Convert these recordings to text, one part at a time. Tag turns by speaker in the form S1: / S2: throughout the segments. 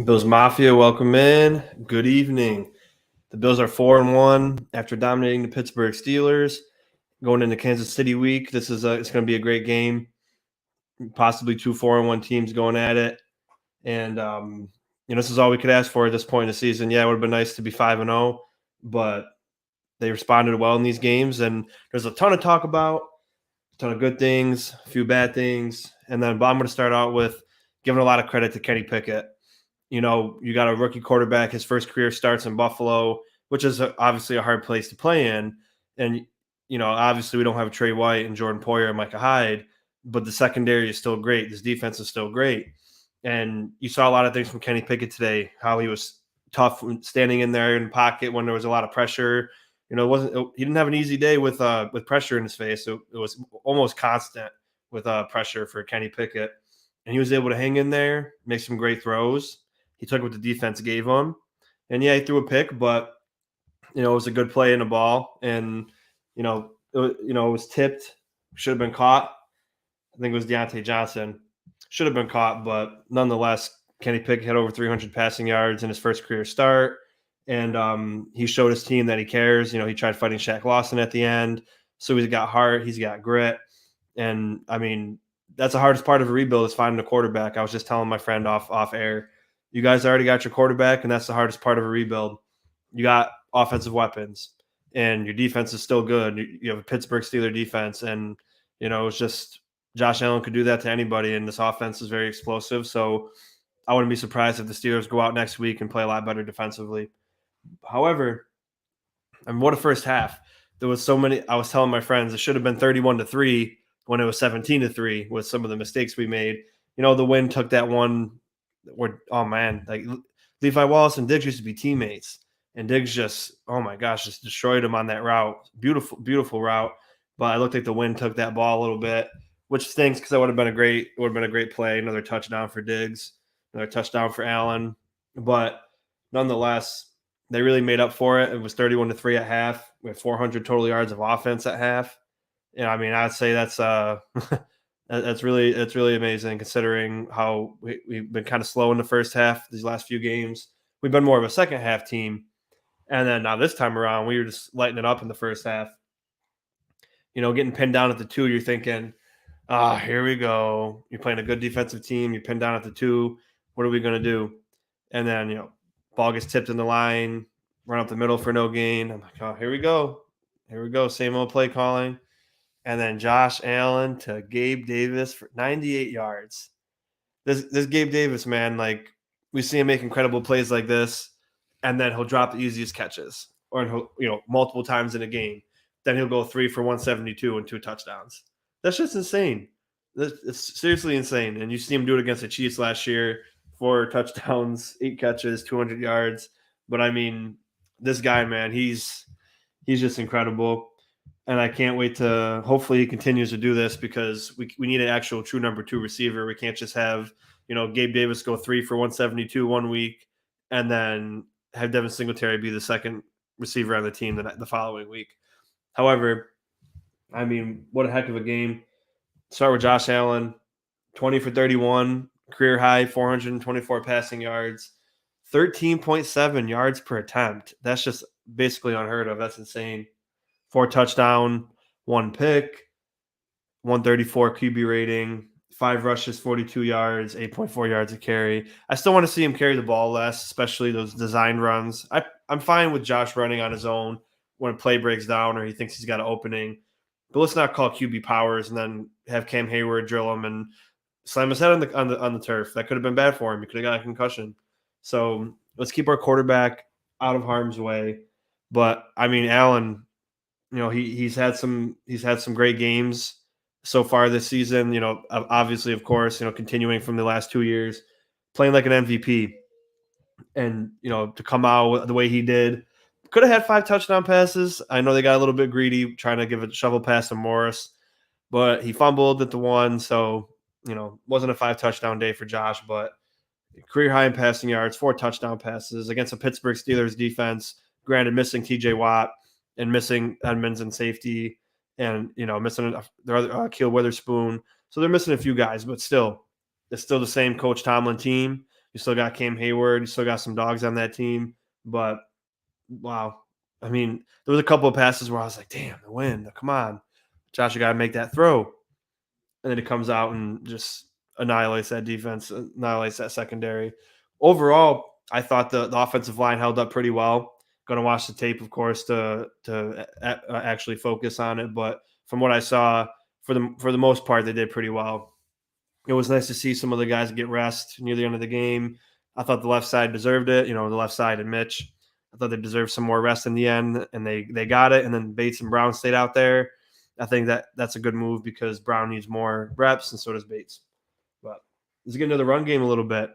S1: Bills Mafia, welcome in. Good evening. The Bills are 4-1 after dominating the Pittsburgh Steelers. Going into Kansas City week, it's going to be a great game. Possibly two 4-1 teams going at it, and this is all we could ask for at this point in the season. Yeah, it would have been nice to be 5-0, but they responded well in these games, and there's a ton of talk about, a ton of good things, a few bad things, and then but I'm going to start out with giving a lot of credit to Kenny Pickett. You got a rookie quarterback. His first career starts in Buffalo, which is obviously a hard place to play in. And, obviously we don't have Trey White and Jordan Poyer and Micah Hyde, but the secondary is still great. This defense is still great. And you saw a lot of things from Kenny Pickett today, how he was tough standing in there in the pocket when there was a lot of pressure. He didn't have an easy day with pressure in his face. So it was almost constant with pressure for Kenny Pickett. And he was able to hang in there, make some great throws. He took what the defense gave him. And, yeah, he threw a pick, but, it was a good play in the ball. And, it was tipped. Should have been caught. I think it was Deontay Johnson. Should have been caught, but nonetheless, Kenny Pickett had over 300 passing yards in his first career start. And he showed his team that he cares. He tried fighting Shaq Lawson at the end. So he's got heart. He's got grit. And, that's the hardest part of a rebuild is finding a quarterback. I was just telling my friend off air. You guys already got your quarterback, and that's the hardest part of a rebuild. You got offensive weapons, and your defense is still good. You have a Pittsburgh Steelers defense, and, it's just Josh Allen could do that to anybody, and this offense is very explosive. So I wouldn't be surprised if the Steelers go out next week and play a lot better defensively. However, what a first half. There was so many – I was telling my friends it should have been 31-3 when it was 17-3 with some of the mistakes we made. The win took that one – like Levi Wallace and Diggs used to be teammates, and Diggs just destroyed him on that route. Beautiful, beautiful route. But I looked like the wind took that ball a little bit, which stinks because it would have been a great play. Another touchdown for Diggs, another touchdown for Allen. But nonetheless, they really made up for it. It was 31-3 at half. We had 400 total yards of offense at half. And I'd say that's That's really amazing considering how we've been kind of slow in the first half these last few games. We've been more of a second half team. And then now this time around, we were just lighting it up in the first half. Getting pinned down at the 2, you're thinking, here we go. You're playing a good defensive team. You're pinned down at the 2. What are we going to do? And then, ball gets tipped in the line, run up the middle for no gain. I'm like, oh, here we go. Here we go. Same old play calling. And then Josh Allen to Gabe Davis for 98 yards. This Gabe Davis, man, like we see him make incredible plays like this, and then he'll drop the easiest catches, or he'll, multiple times in a game. Then he'll go 3 for 172 and 2 touchdowns. That's just insane. It's seriously insane. And you see him do it against the Chiefs last year, 4 touchdowns, 8 catches, 200 yards. But this guy, man, he's just incredible. And I can't wait to – hopefully he continues to do this because we need an actual true number 2 receiver. We can't just have, Gabe Davis go 3 for 172 one week and then have Devin Singletary be the second receiver on the team the following week. However, what a heck of a game. Start with Josh Allen, 20 for 31, career high, 424 passing yards, 13.7 yards per attempt. That's just basically unheard of. That's insane. 4 touchdown, 1 pick, 134 QB rating, 5 rushes, 42 yards, 8.4 yards a carry. I still want to see him carry the ball less, especially those design runs. I'm fine with Josh running on his own when a play breaks down or he thinks he's got an opening. But let's not call QB powers and then have Cam Hayward drill him and slam his head on the turf. That could have been bad for him. He could have got a concussion. So let's keep our quarterback out of harm's way. But Allen, he's had some great games so far this season. Obviously, of course, continuing from the last 2 years, playing like an MVP, and to come out the way he did, could have had 5 touchdown passes. I know they got a little bit greedy trying to give a shovel pass to Morris, but he fumbled at the 1, so wasn't a 5 touchdown day for Josh, but career high in passing yards, 4 touchdown passes against a Pittsburgh Steelers defense. Granted, missing T.J. Watt, and missing Edmonds and safety, and missing their other Keel Witherspoon. So they're missing a few guys, but still, it's still the same Coach Tomlin team. You still got Cam Hayward. You still got some dogs on that team. But wow, I mean, there was a couple of passes where I was like, "Damn, the wind! Come on, Josh, you got to make that throw." And then it comes out and just annihilates that defense, annihilates that secondary. Overall, I thought the offensive line held up pretty well. Going to watch the tape, of course, to actually focus on it. But from what I saw, for the most part, they did pretty well. It was nice to see some of the guys get rest near the end of the game. I thought the left side deserved it. The left side and Mitch. I thought they deserved some more rest in the end, and they got it. And then Bates and Brown stayed out there. I think that's a good move because Brown needs more reps, and so does Bates. But let's get into the run game a little bit.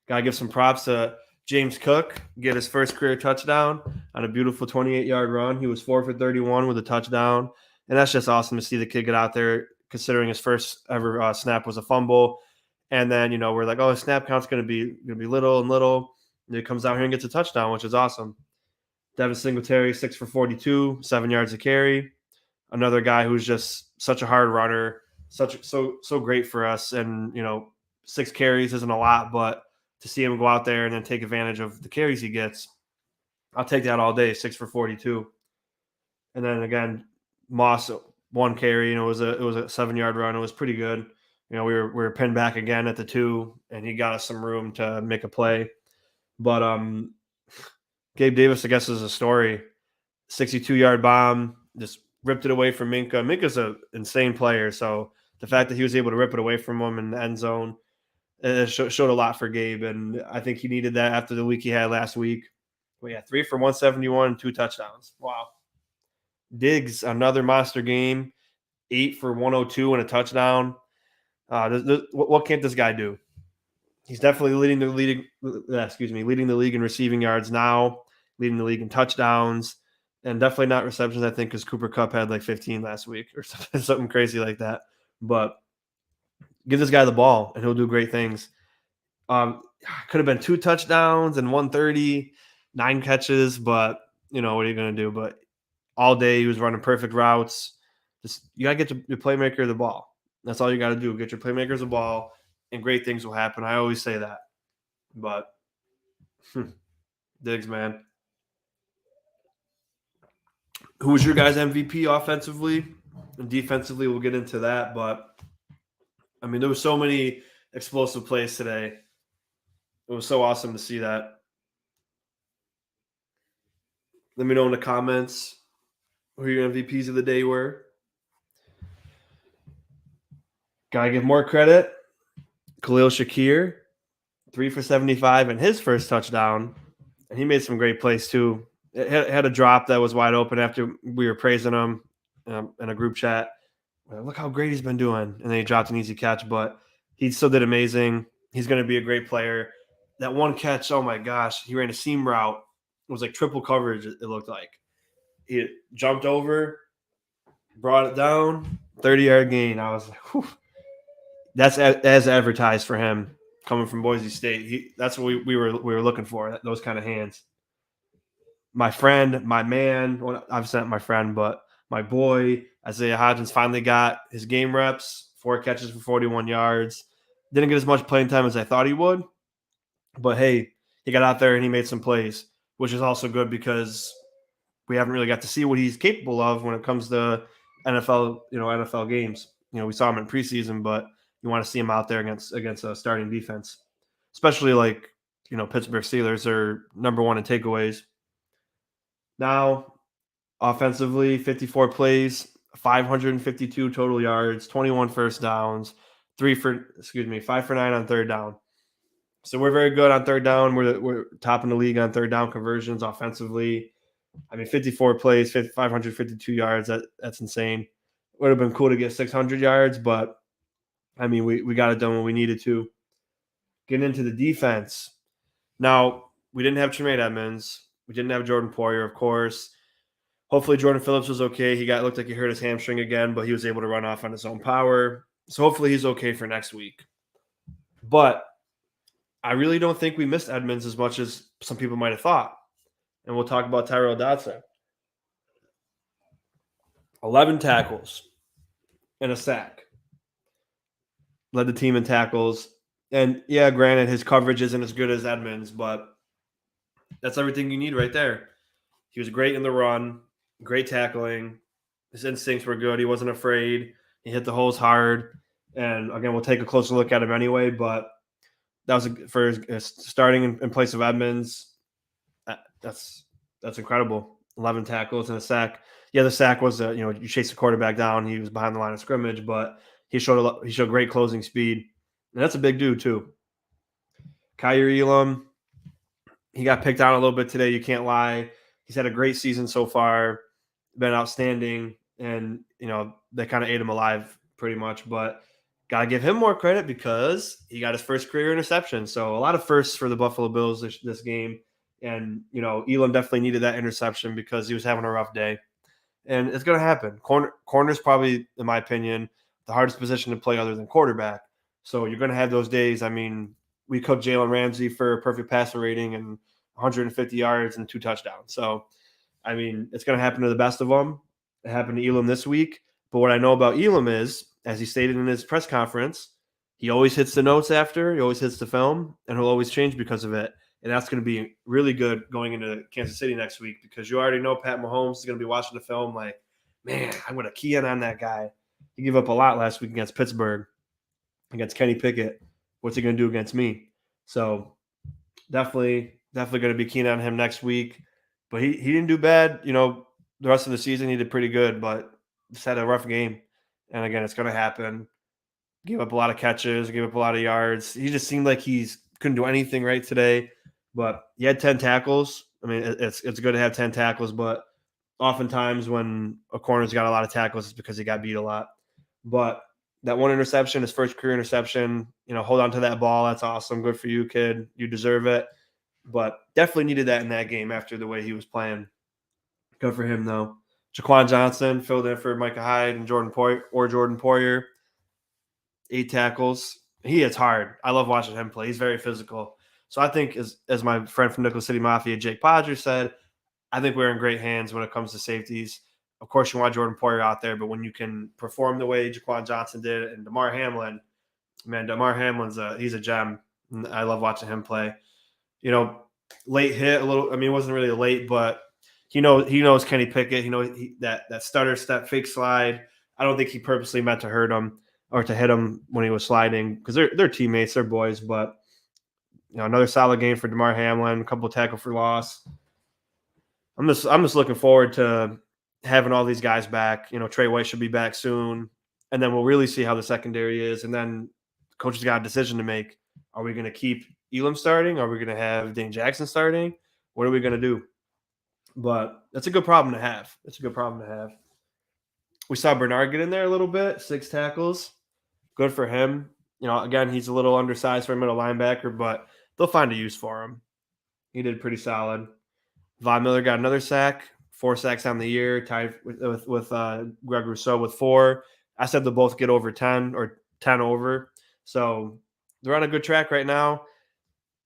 S1: Got to give some props to James Cook, get his first career touchdown on a beautiful 28-yard run. He was 4 for 31 with a touchdown, and that's just awesome to see the kid get out there, considering his first ever snap was a fumble. And then we're like, oh, his snap count's going to be little and little. And he comes out here and gets a touchdown, which is awesome. Devin Singletary, 6 for 42, 7 yards a carry. Another guy who's just such a hard runner, so great for us. And 6 carries isn't a lot, but to see him go out there and then take advantage of the carries he gets, I'll take that all day. 6 for 42. And then again, Moss, 1 carry. It was a 7-yard run. It was pretty good. We were pinned back again at the 2, and he got us some room to make a play. But Gabe Davis, I guess, is a story. 62-yard bomb, just ripped it away from Minka. Minka's an insane player, so the fact that he was able to rip it away from him in the end zone, it showed a lot for Gabe, and I think he needed that after the week he had last week. But yeah, 3 for 171, 2 touchdowns. Wow. Diggs, another monster game, 8 for 102 and a touchdown. What can't this guy do? He's definitely leading the league in receiving yards now, leading the league in touchdowns, and definitely not receptions, I think, because Cooper Kupp had like 15 last week or something crazy like that. But give this guy the ball, and he'll do great things. Could have been 2 touchdowns and 130, 9 catches, but what are you going to do? But all day he was running perfect routes. You got to get your playmaker the ball. That's all you got to do. Get your playmakers the ball, and great things will happen. I always say that. But Diggs, man. Who was your guys' MVP offensively and defensively? We'll get into that. But, I mean, there were so many explosive plays today. It was so awesome to see that. Let me know in the comments who your MVPs of the day were. Gotta give more credit. Khalil Shakir, 3 for 75 and his first touchdown. And he made some great plays too. It had a drop that was wide open after we were praising him in a group chat. Look how great he's been doing. And then he dropped an easy catch, but he still did amazing. He's going to be a great player. That one catch, oh my gosh, he ran a seam route. It was like triple coverage, it looked like. He jumped over, brought it down, 30-yard gain. I was like, whew. That's as advertised for him coming from Boise State. That's what we were looking for, those kind of hands. My friend, my man, well, obviously not my friend, but my boy, Isaiah Hodgins finally got his game reps, 4 catches for 41 yards. Didn't get as much playing time as I thought he would. But, hey, he got out there and he made some plays, which is also good because we haven't really got to see what he's capable of when it comes to NFL games. We saw him in preseason, but you want to see him out there against a starting defense, especially like, Pittsburgh Steelers are number 1 in takeaways. Now, offensively, 54 plays, 552 total yards, 21 first downs, 5 for 9 on third down. So we're very good on third down. We're top in the league on third down conversions offensively. I mean, 54 plays, 552 yards. That's insane. Would have been cool to get 600 yards, but I mean, we got it done when we needed to. Getting into the defense. Now, we didn't have Tremaine Edmonds. We didn't have Jordan Poyer, of course. Hopefully Jordan Phillips was okay. Looked like he hurt his hamstring again, but he was able to run off on his own power. So hopefully he's okay for next week. But I really don't think we missed Edmonds as much as some people might have thought. And we'll talk about Tyrell Dodson. 11 tackles and a sack. Led the team in tackles. And yeah, granted, his coverage isn't as good as Edmonds, but that's everything you need right there. He was great in the run, great tackling. His instincts were good. He wasn't afraid. He hit the holes hard. And again, we'll take a closer look at him anyway, but that was for starting in place of Edmonds. That's incredible. 11 tackles and a sack. Yeah, the sack was you chase the quarterback down. He was behind the line of scrimmage, but he showed great closing speed, and that's a big dude too. Kaiir Elam, he got picked on a little bit today. You can't lie. He's had a great season so far, been outstanding, and they kind of ate him alive pretty much. But gotta give him more credit because he got his first career interception. So a lot of firsts for the Buffalo Bills this game. And Elam definitely needed that interception because he was having a rough day, and it's going to happen. Corner's probably, in my opinion, the hardest position to play other than quarterback. So you're going to have those days. I mean, we cooked Jalen Ramsey for a perfect passer rating and 150 yards and 2 touchdowns. So I mean, it's going to happen to the best of them. It happened to Elam this week. But what I know about Elam is, as he stated in his press conference, he always hits the notes after, he always hits the film, and he'll always change because of it. And that's going to be really good going into Kansas City next week because you already know Pat Mahomes is going to be watching the film like, man, I'm going to key in on that guy. He gave up a lot last week against Pittsburgh, against Kenny Pickett. What's he going to do against me? So definitely going to be keen on him next week. But he didn't do bad. The rest of the season he did pretty good, but just had a rough game. And again, it's going to happen. Gave up a lot of catches, gave up a lot of yards. He just seemed like he's couldn't do anything right today. But he had 10 tackles. I mean, it's good to have 10 tackles, but oftentimes when a corner's got a lot of tackles, it's because he got beat a lot. But that one interception, his first career interception, hold on to that ball. That's awesome. Good for you, kid. You deserve it. But definitely needed that in that game after the way he was playing. Good for him, though. Jaquan Johnson filled in for Micah Hyde and Jordan Poyer. 8 tackles. He hits hard. I love watching him play. He's very physical. So I think, as my friend from Nickel City Mafia, Jake Podger, said, I think we're in great hands when it comes to safeties. Of course, you want Jordan Poyer out there, but when you can perform the way Jaquan Johnson did and Damar Hamlin, man, Damar Hamlin's he's a gem. I love watching him play. Late hit a little. I mean, it wasn't really late, but he knows Kenny Pickett. That stutter step fake slide. I don't think he purposely meant to hurt him or to hit him when he was sliding because they're teammates, they're boys. But another solid game for Damar Hamlin, a couple of tackle for loss. I'm just looking forward to having all these guys back. Trey White should be back soon, and then we'll really see how the secondary is. And then the coach's got a decision to make. Are we going to keep Elam starting? Are we going to have Dane Jackson starting? What are we going to do? But that's a good problem to have. We saw Bernard get in there a little bit, 6 tackles. Good for him. Again, he's a little undersized for a middle linebacker, but they'll find a use for him. He did pretty solid. Von Miller got another sack, 4 sacks on the year, tied with Greg Rousseau with 4. I said they'll both get over 10 or 10 over. So they're on a good track right now.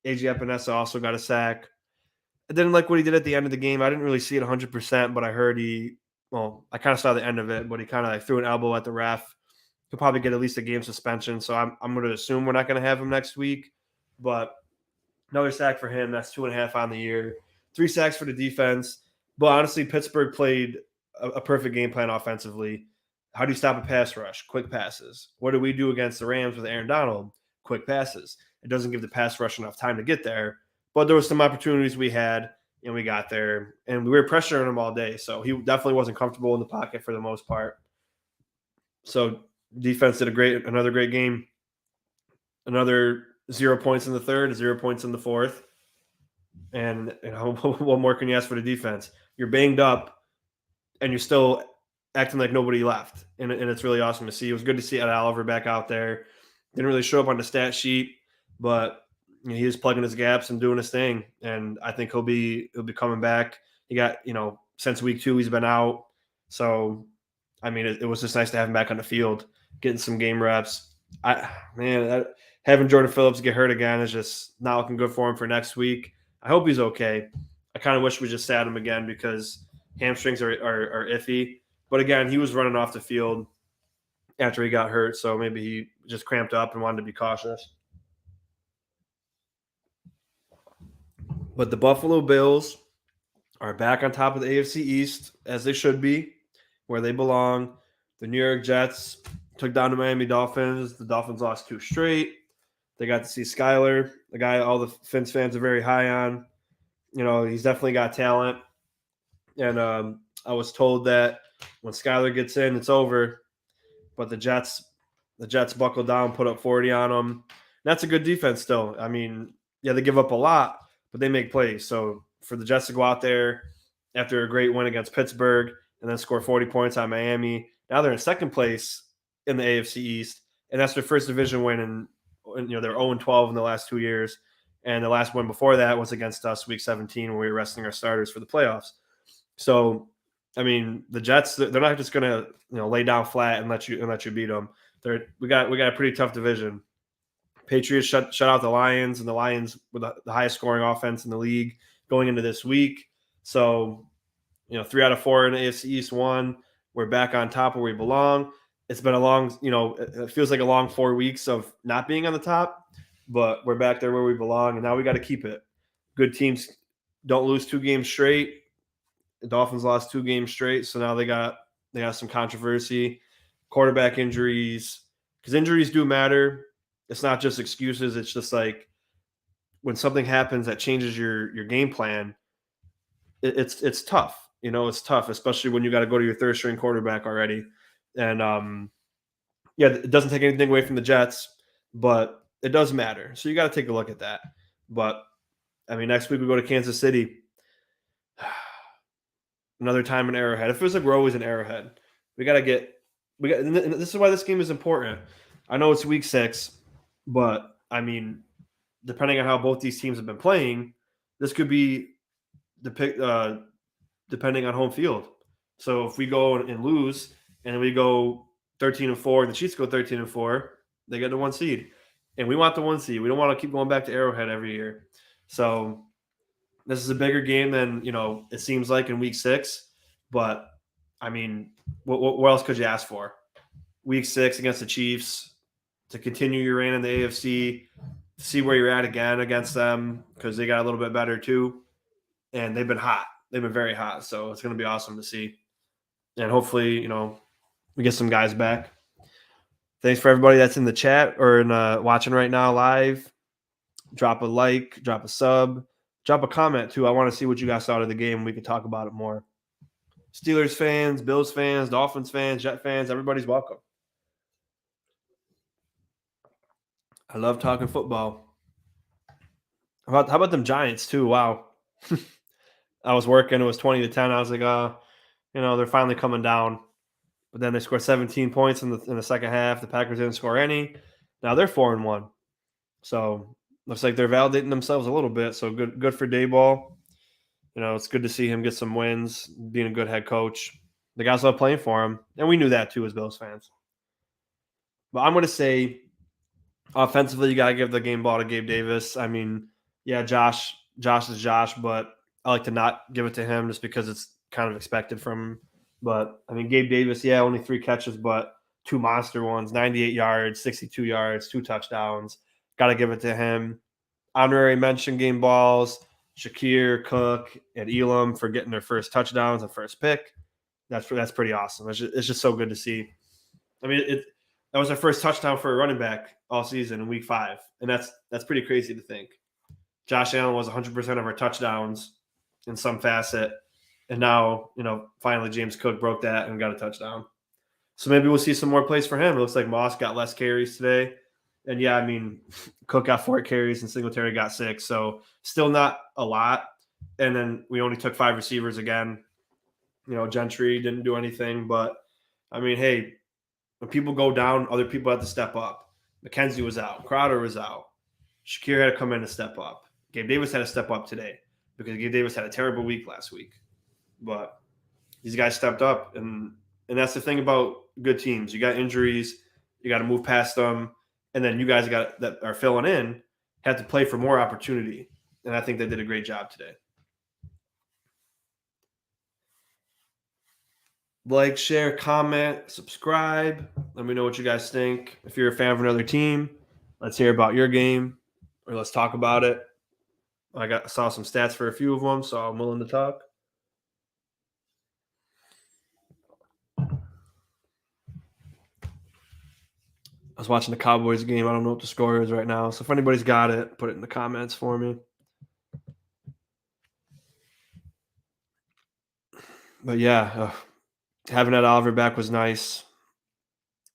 S1: A.J. Epinesa also got a sack. I didn't like what he did at the end of the game. I didn't really see it 100%, but I heard I kind of saw the end of it, but he kind of threw an elbow at the ref. He'll probably get at least a game suspension, so I'm going to assume we're not going to have him next week. But another sack for him. That's 2.5 on the year. 3 sacks for the defense. But honestly, Pittsburgh played a perfect game plan offensively. How do you stop a pass rush? Quick passes. What do we do against the Rams with Aaron Donald? Quick passes. It doesn't give the pass rush enough time to get there. But there were some opportunities we had, and we got there. And we were pressuring him all day. So he definitely wasn't comfortable in the pocket for the most part. So defense did another great game. Another 0 points in the third, 0 points in the fourth. And what more can you ask for the defense? You're banged up, and you're still acting like nobody left. And it's really awesome to see. It was good to see Ed Oliver back out there. Didn't really show up on the stat sheet, but he is plugging his gaps and doing his thing. And I think he'll be coming back. He got, since week 2, he's been out. So, I mean, it was just nice to have him back on the field, getting some game reps. Having Jordan Phillips get hurt again is just not looking good for him for next week. I hope he's okay. I kind of wish we just sat him again because hamstrings are iffy. But again, he was running off the field after he got hurt, so maybe he just cramped up and wanted to be cautious. But the Buffalo Bills are back on top of the AFC East, as they should be, where they belong. The New York Jets took down the Miami Dolphins. The Dolphins lost 2 straight. They got to see Skyler, the guy all the Fins fans are very high on. He's definitely got talent. And I was told that when Skyler gets in, it's over. But the Jets buckled down, put up 40 on them. And that's a good defense still. I mean, yeah, they give up a lot, but they make plays. So for the Jets to go out there after a great win against Pittsburgh and then score 40 points on Miami, now they're in second place in the AFC East, and that's their first division win. And they're 0-12 in the last 2 years. And the last one before that was against us, Week 17, when we were resting our starters for the playoffs. So, I mean, the Jets, they're not just going to lay down flat and let you beat them. We got a pretty tough division. Patriots shut out the Lions, and the Lions were the highest scoring offense in the league going into this week. So, 3 out of 4 in the AFC East won. We're back on top where we belong. It's been a long, it feels like a long 4 weeks of not being on the top, but we're back there where we belong, and now we got to keep it. Good teams don't lose 2 games straight. The Dolphins lost 2 games straight, so now they got some controversy, quarterback injuries, because injuries do matter. It's not just excuses. It's just like when something happens that changes your game plan, it's tough. It's tough, especially when you got to go to your third string quarterback already. And it doesn't take anything away from the Jets, but it does matter. So you got to take a look at that. But I mean, next week we go to Kansas City. Another time in Arrowhead. It feels like we're always in Arrowhead. And this is why this game is important. I know it's week 6, but I mean, depending on how both these teams have been playing, this could be depending on home field. So if we go and lose, and we go 13-4, and the Chiefs go 13-4, they get the 1 seed, and we want the 1 seed. We don't want to keep going back to Arrowhead every year. So this is a bigger game than it seems like in week 6. But I mean, what else could you ask for? Week 6 against the Chiefs, to continue your reign in the AFC, to see where you're at again against them, because they got a little bit better too, and they've been hot. They've been very hot. So it's going to be awesome to see, and hopefully we get some guys back. Thanks for everybody that's in the chat or watching right now live. Drop a like, drop a sub, drop a comment too. I want to see what you guys thought of the game. We can talk about it more. Steelers fans, Bills fans, Dolphins fans, Jet fans, everybody's welcome. I love talking football. How about them Giants too? Wow. I was working. It was 20-10. I was like, they're finally coming down. But then they scored 17 points in the second half. The Packers didn't score any. Now they're 4-1. So looks like they're validating themselves a little bit. So good for Dayball. It's good to see him get some wins, being a good head coach. The guys love playing for him, and we knew that too as Bills fans. But I'm going to say, offensively, you got to give the game ball to Gabe Davis. I mean, yeah, Josh is Josh, but I like to not give it to him just because it's kind of expected from him. But, I mean, Gabe Davis, yeah, only 3 catches, but 2 monster ones, 98 yards, 62 yards, 2 touchdowns. Got to give it to him. Honorary mention game balls, Shakir, Cook, and Elam for getting their first touchdowns and first pick. That's pretty awesome. It's just so good to see. I mean, that was our first touchdown for a running back all season in week 5, and that's pretty crazy to think. Josh Allen was 100% of our touchdowns in some facet, and now finally James Cook broke that and got a touchdown. So maybe we'll see some more plays for him. It looks like Moss got less carries today. And yeah, I mean, Cook got 4 carries and Singletary got 6. So still not a lot. And then we only took 5 receivers again. Gentry didn't do anything. But, I mean, hey, when people go down, other people have to step up. McKenzie was out. Crowder was out. Shakir had to come in and step up. Gabe Davis had to step up today because Gabe Davis had a terrible week last week. But these guys stepped up. And that's the thing about good teams. You got injuries. You got to move past them. And then you guys that are filling in have to play for more opportunity. And I think they did a great job today. Like, share, comment, subscribe. Let me know what you guys think. If you're a fan of another team, let's hear about your game or let's talk about it. Saw some stats for a few of them, so I'm willing to talk. I was watching the Cowboys game. I don't know what the score is right now. So if anybody's got it, put it in the comments for me. But yeah, having Ed Oliver back was nice.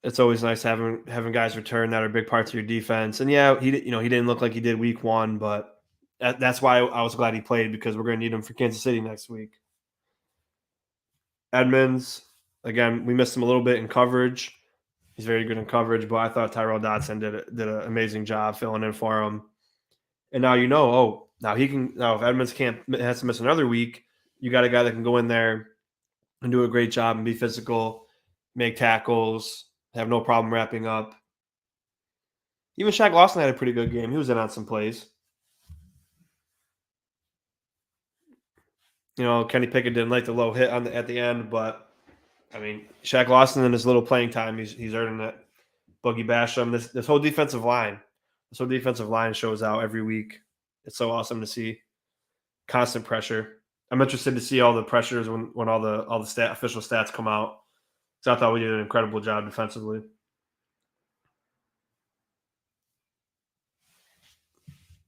S1: It's always nice having guys return that are big parts of your defense. And yeah, he didn't look like he did week one, but that's why I was glad he played because we're going to need him for Kansas City next week. Edmonds, again, we missed him a little bit in coverage. He's very good in coverage, but I thought Tyrell Dodson did an amazing job filling in for him. And now now if Edmonds has to miss another week, you got a guy that can go in there and do a great job and be physical, make tackles, have no problem wrapping up. Even Shaq Lawson had a pretty good game. He was in on some plays. Kenny Pickett didn't like the low hit at the end, but I mean, Shaq Lawson in his little playing time, he's earning it. Boogie Basham, this whole defensive line shows out every week. It's so awesome to see. Constant pressure. I'm interested to see all the pressures when all the official stats come out. So I thought we did an incredible job defensively.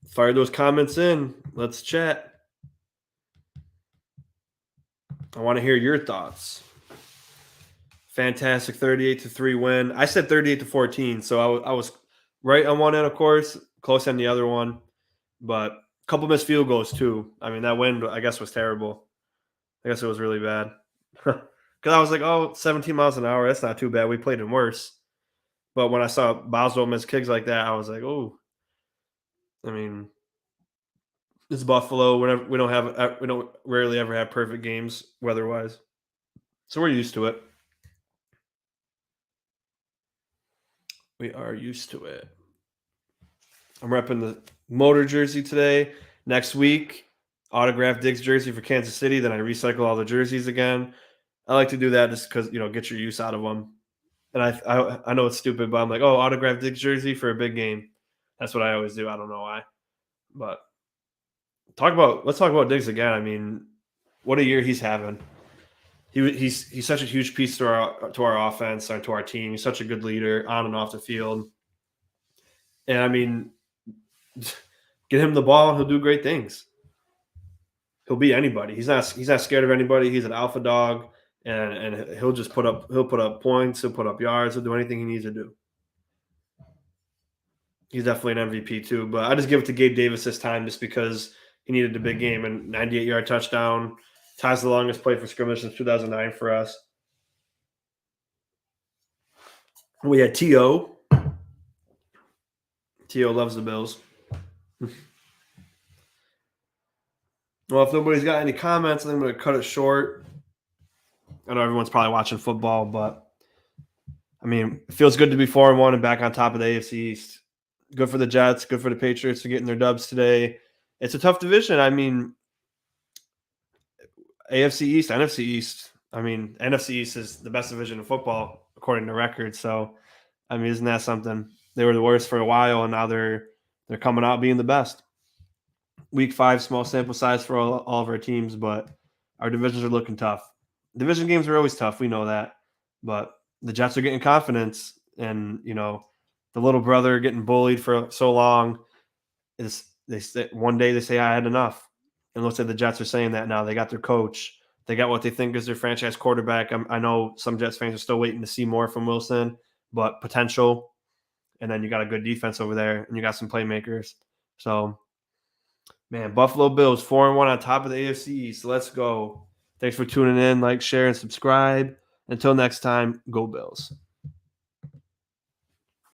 S1: Fire those comments in. Let's chat. I want to hear your thoughts. Fantastic 38-3 win. I said 38-14, so I was right on one end, of course, close on the other one, but a couple missed field goals too. I mean, that win, I guess, was terrible. I guess it was really bad. Because I was like, 17 miles an hour, that's not too bad. We played him worse. But when I saw Boswell miss kicks like that, I was like, oh. I mean, it's Buffalo. We don't rarely ever have perfect games weather-wise. So we're used to it. We are used to it. I'm repping the motor jersey today. Next week, autograph Diggs jersey for Kansas City. Then I recycle all the jerseys again. I like to do that just because, get your use out of them. And I know it's stupid, but I'm like, autograph Diggs jersey for a big game. That's what I always do. I don't know why. But let's talk about Diggs again. I mean, what a year he's having. He's such a huge piece to our offense and to our team. He's such a good leader on and off the field. And I mean, get him the ball, he'll do great things. He'll beat anybody. He's not scared of anybody. He's an alpha dog, and he'll put up points. He'll put up yards. He'll do anything he needs to do. He's definitely an MVP too. But I just give it to Gabe Davis this time just because he needed a big game and 98-yard touchdown. Ties the longest play for scrimmage since 2009 for us. We had T.O. T.O. loves the Bills. Well, if nobody's got any comments, then I'm going to cut it short. I know everyone's probably watching football, but I mean, it feels good to be 4-1 and back on top of the AFC East. Good for the Jets. Good for the Patriots for getting their dubs today. It's a tough division. I mean, AFC East, NFC East. I mean, NFC East is the best division in football according to records. So, I mean, isn't that something? They were the worst for a while, and now they're coming out being the best. Week 5, small sample size for all of our teams, but our divisions are looking tough. Division games are always tough. We know that. But the Jets are getting confidence, and, the little brother getting bullied for so long one day they say, I had enough. And looks like the Jets are saying that now. They got their coach. They got what they think is their franchise quarterback. I know some Jets fans are still waiting to see more from Wilson, but potential. And then you got a good defense over there, and you got some playmakers. So, man, Buffalo Bills 4-1 on top of the AFC East. Let's go. Thanks for tuning in. Like, share, and subscribe. Until next time, go Bills.